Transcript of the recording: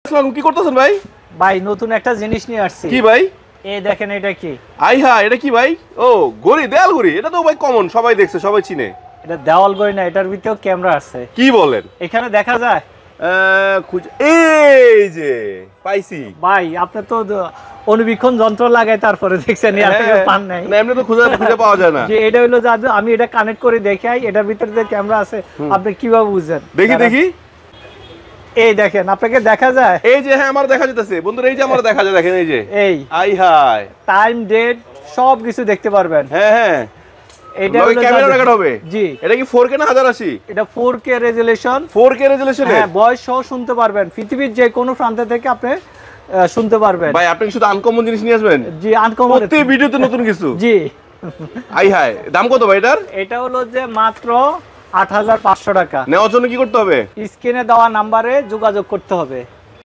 আসসালামু কি করতেছেন ভাই? ভাই নতুন একটা জিনিস নিয়ে আসছি। কি ভাই? এই দেখেন এটা কি? এটা কি ভাই? ও ঘড়ি, দেয়াল ঘড়ি। এটা তো ভাই কমন, সবাই দেখছে, সবাই চিনে। এটা দেওয়াল ঘড়ি না, এটার ভিতরেও ক্যামেরা আছে। কি বলেন? এখানে দেখা যায়। এই যে পাইছি ভাই আপনি তো অনুবীক্ষণ যন্ত্র লাগাই তারপরে দেখছেন, পান নাই না, এমনি তো খুঁজে পাওয়া যায় না। যে এটা হলো যা আমি এটা কানেক্ট করে দেখাই, এটার ভিতরে যে ক্যামেরা আছে আপনি কিভাবে বুঝেন? দেখি এই দেখেন, আপনাকে দেখা যায়। এই যে হ্যাঁ, আমার দেখা যাচ্ছে বন্ধুরা, এই যে আমার দেখা যায়, দেখেন এই যে এই হাই টাইম ডেট সব কিছু দেখতে পারবেন। হ্যাঁ এটা হলো ক্যামেরা রেকর্ড হবে। জি, এটা কি 4K না 1080? এটা 4K রেজোলিউশন। 4K resolution. হ্যাঁ, ভয়েস সহ শুনতে পারবেন, পৃথিবীর যে কোনো প্রান্ত থেকে আপনি শুনতে পারবেন। ভাই আপনি শুধু আনকমন জিনিস নিয়ে আসবেন? জি, আনকমন। প্রত্যেক ভিডিওতে নতুন কিছু। জি। হাই দাম কত ভাই এটার? এটা হলো যে মাত্র ৮৫০০ টাকা। নেওয়ার জন্য কি করতে হবে? স্ক্রিনে দেওয়া নাম্বারে যোগাযোগ করতে হবে।